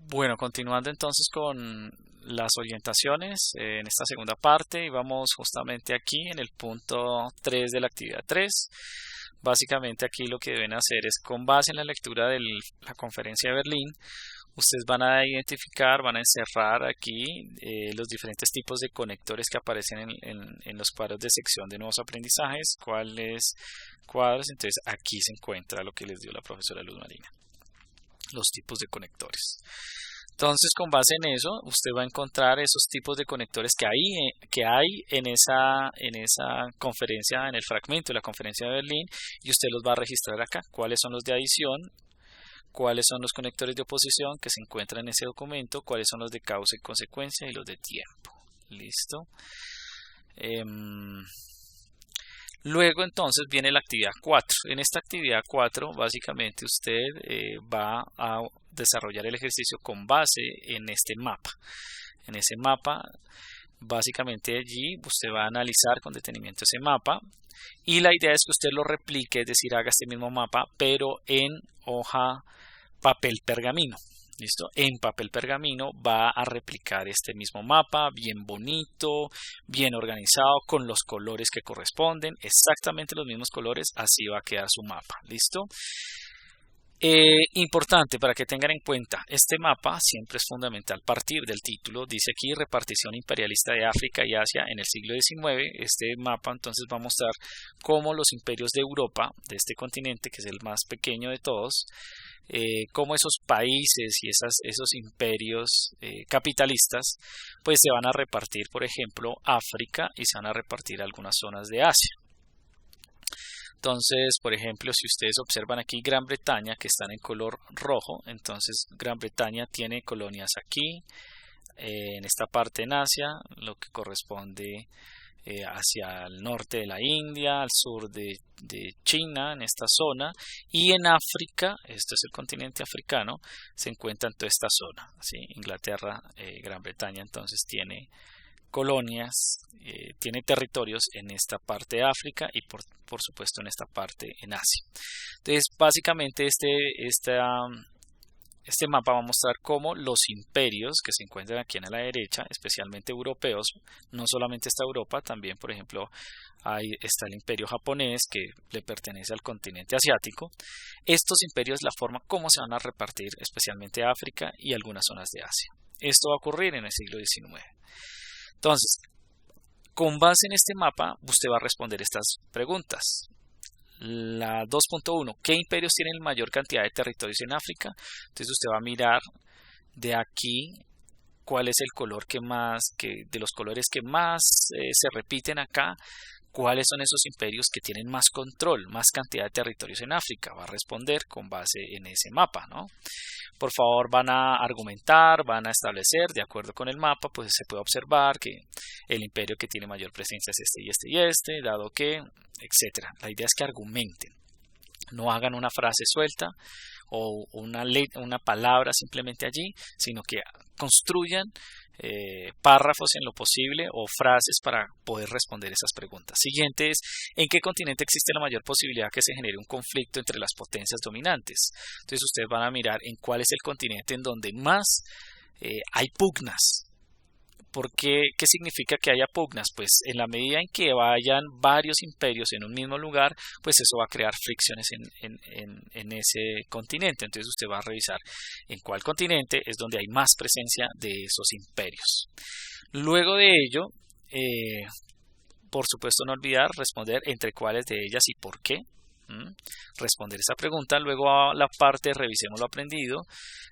Bueno, continuando entonces con las orientaciones en esta segunda parte y vamos justamente aquí en el punto 3 de la actividad 3. Básicamente aquí lo que deben hacer es con base en la lectura de la conferencia de Berlín, ustedes van a identificar, van a encerrar aquí los diferentes tipos de conectores que aparecen en los cuadros de sección de nuevos aprendizajes, cuáles cuadros. Entonces aquí se encuentra lo que les dio la profesora Luz Marina, los tipos de conectores. Entonces, con base en eso, usted va a encontrar esos tipos de conectores que hay en esa conferencia, en el fragmento de la conferencia de Berlín, y usted los va a registrar acá. ¿Cuáles son los de adición? ¿Cuáles son los conectores de oposición que se encuentran en ese documento? ¿Cuáles son los de causa y consecuencia y los de tiempo? ¿Listo? Luego entonces viene la actividad 4. En esta actividad 4 básicamente usted va a desarrollar el ejercicio con base en este mapa. En ese mapa básicamente allí usted va a analizar con detenimiento ese mapa y la idea es que usted lo replique, es decir, haga este mismo mapa pero en hoja papel pergamino. ¿Listo? En papel pergamino va a replicar este mismo mapa, bien bonito, bien organizado, con los colores que corresponden, exactamente los mismos colores, así va a quedar su mapa. ¿Listo? Importante para que tengan en cuenta, este mapa siempre es fundamental partir del título, dice aquí repartición imperialista de África y Asia en el siglo XIX. Este mapa entonces va a mostrar cómo los imperios de Europa, de este continente que es el más pequeño de todos, cómo esos países y esos imperios capitalistas pues se van a repartir, por ejemplo, África, y se van a repartir algunas zonas de Asia. Entonces, por ejemplo, si ustedes observan aquí Gran Bretaña, que están en color rojo, entonces Gran Bretaña tiene colonias aquí, en esta parte en Asia, lo que corresponde hacia el norte de la India, al sur de China, en esta zona, y en África, esto es el continente africano, se encuentra en toda esta zona, ¿sí? Inglaterra, Gran Bretaña entonces tiene colonias, tiene territorios en esta parte de África y por supuesto en esta parte en Asia. Entonces básicamente este mapa va a mostrar cómo los imperios que se encuentran aquí a la derecha, especialmente europeos, no solamente está Europa, también por ejemplo ahí está el imperio japonés que le pertenece al continente asiático. Estos imperios, la forma como se van a repartir especialmente África y algunas zonas de Asia. Esto va a ocurrir en el siglo XIX. Entonces, con base en este mapa, usted va a responder estas preguntas. La 2.1, ¿qué imperios tienen mayor cantidad de territorios en África? Entonces usted va a mirar de aquí cuál es el color de los colores que más se repiten acá, cuáles son esos imperios que tienen más control, más cantidad de territorios en África. Va a responder con base en ese mapa, ¿no? Por favor, van a argumentar, van a establecer, de acuerdo con el mapa, pues se puede observar que el imperio que tiene mayor presencia es este y este y este, dado que, etcétera. La idea es que argumenten, no hagan una frase suelta o una palabra simplemente allí, sino que construyan párrafos en lo posible o frases para poder responder esas preguntas. Siguiente es, ¿en qué continente existe la mayor posibilidad que se genere un conflicto entre las potencias dominantes? Entonces ustedes van a mirar en cuál es el continente en donde más hay pugnas. ¿Por qué? ¿Qué significa que haya pugnas? Pues en la medida en que vayan varios imperios en un mismo lugar, pues eso va a crear fricciones en ese continente. Entonces usted va a revisar en cuál continente es donde hay más presencia de esos imperios. Luego de ello, por supuesto no olvidar responder entre cuáles de ellas y por qué. Responder esa pregunta. Luego a la parte revisemos lo aprendido,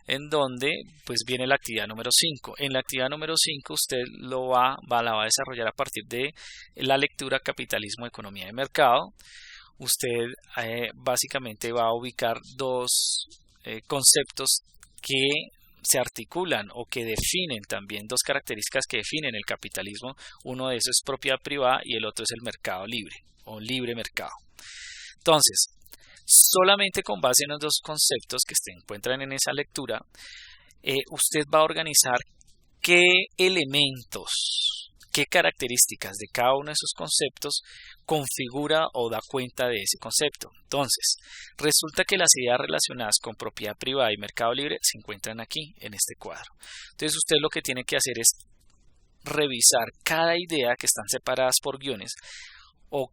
en donde pues viene la actividad número 5. En la actividad número 5 usted la va a desarrollar a partir de la lectura Capitalismo, Economía de Mercado. Usted básicamente va a ubicar dos conceptos que se articulan o que definen también, dos características que definen el capitalismo. Uno de esos es propiedad privada y el otro es el mercado libre o libre mercado. Entonces, solamente con base en los dos conceptos que se encuentran en esa lectura, usted va a organizar qué elementos qué características de cada uno de esos conceptos configura o da cuenta de ese concepto. Entonces, resulta que las ideas relacionadas con propiedad privada y mercado libre se encuentran aquí, en este cuadro. Entonces, usted lo que tiene que hacer es revisar cada idea que están separadas por guiones o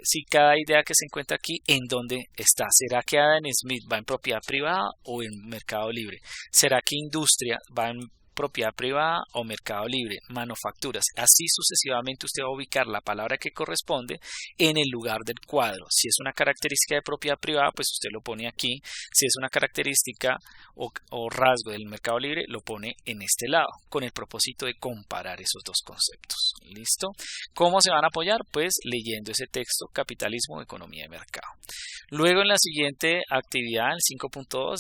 si cada idea que se encuentra aquí, ¿en dónde está? ¿Será que Adam Smith va en propiedad privada o en mercado libre? ¿Será que industria va en propiedad privada o mercado libre? Manufacturas. Así sucesivamente usted va a ubicar la palabra que corresponde en el lugar del cuadro. Si es una característica de propiedad privada, pues usted lo pone aquí. Si es una característica o rasgo del mercado libre, lo pone en este lado, con el propósito de comparar esos dos conceptos. ¿Listo? ¿Cómo se van a apoyar? Pues leyendo ese texto, Capitalismo, Economía de Mercado. Luego en la siguiente actividad, el 5.2,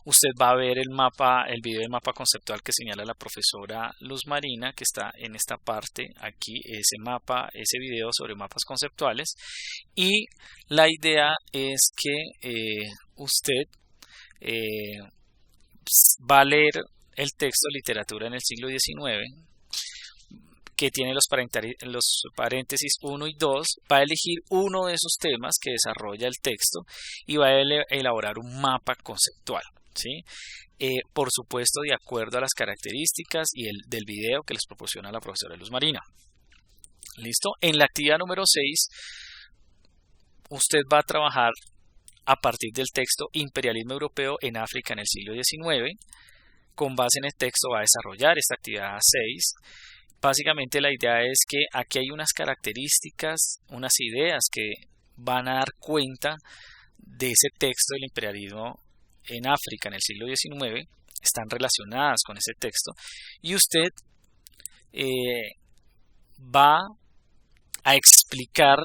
usted va a ver el video del mapa conceptual que señala la profesora Luz Marina, que está en esta parte, aquí, ese video sobre mapas conceptuales. Y la idea es que usted va a leer el texto Literatura en el siglo XIX, que tiene los paréntesis 1 y 2, va a elegir uno de esos temas que desarrolla el texto y va a elaborar un mapa conceptual. ¿Sí? Por supuesto, de acuerdo a las características del video que les proporciona la profesora Luz Marina. ¿Listo? En la actividad número 6, usted va a trabajar a partir del texto Imperialismo Europeo en África en el siglo XIX. Con base en el texto va a desarrollar esta actividad 6. Básicamente la idea es que aquí hay unas características, unas ideas que van a dar cuenta de ese texto del imperialismo en África en el siglo XIX, están relacionadas con ese texto, y usted va a explicar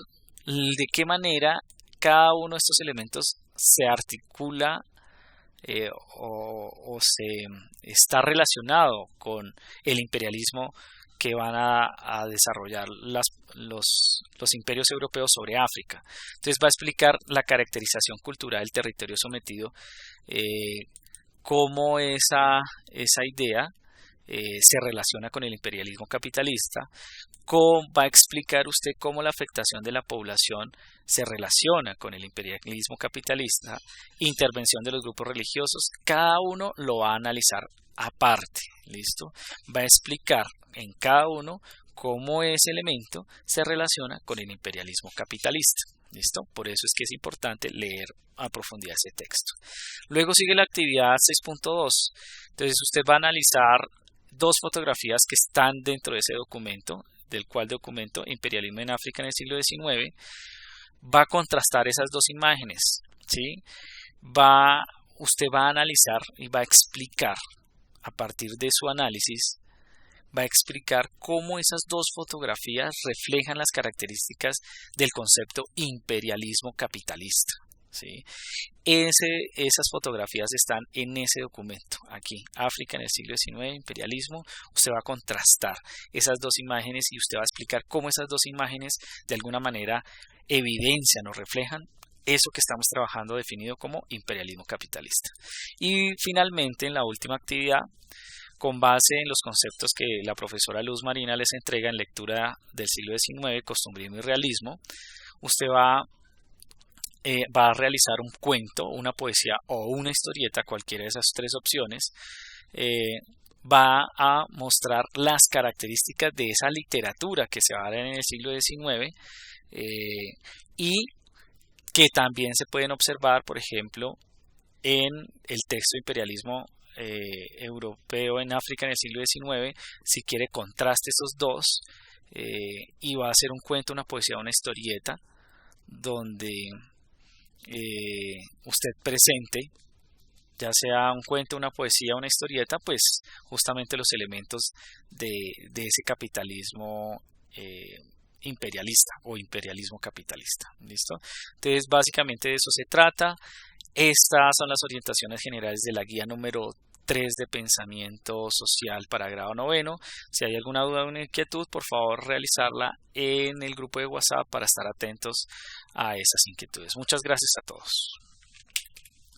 de qué manera cada uno de estos elementos se articula o se está relacionado con el imperialismo que van a desarrollar los imperios europeos sobre África. Entonces va a explicar la caracterización cultural del territorio sometido, cómo esa idea se relaciona con el imperialismo capitalista. Va a explicar usted cómo la afectación de la población se relaciona con el imperialismo capitalista, intervención de los grupos religiosos, cada uno lo va a analizar aparte. ¿Listo? Va a explicar en cada uno cómo ese elemento se relaciona con el imperialismo capitalista. ¿Listo? Por eso es que es importante leer a profundidad ese texto. Luego sigue la actividad 6.2. Entonces usted va a analizar dos fotografías que están dentro de ese documento, del cual documento Imperialismo en África en el siglo XIX. Va a contrastar esas dos imágenes, ¿sí? Usted va a analizar y va a explicar, a partir de su análisis, va a explicar cómo esas dos fotografías reflejan las características del concepto imperialismo capitalista. ¿Sí? Esas fotografías están en ese documento, aquí, África en el siglo XIX, imperialismo. Usted va a contrastar esas dos imágenes y usted va a explicar cómo esas dos imágenes de alguna manera evidencian o reflejan eso que estamos trabajando definido como imperialismo capitalista. Y finalmente, en la última actividad, con base en los conceptos que la profesora Luz Marina les entrega en lectura del siglo XIX, costumbrismo y realismo, usted va a realizar un cuento, una poesía o una historieta, cualquiera de esas tres opciones. Va a mostrar las características de esa literatura que se va a dar en el siglo XIX y que también se pueden observar, por ejemplo, en el texto Imperialismo Europeo en África en el siglo XIX. Si quiere, contraste esos dos y va a hacer un cuento, una poesía, una historieta donde usted presente, ya sea un cuento, una poesía, una historieta, pues justamente los elementos de ese capitalismo imperialista o imperialismo capitalista. ¿Listo? Entonces básicamente de eso se trata. Estas son las orientaciones generales de la guía número 3 de pensamiento social para grado 9. Si hay alguna duda o una inquietud, por favor realizarla en el grupo de WhatsApp para estar atentos a esas inquietudes. Muchas gracias a todos.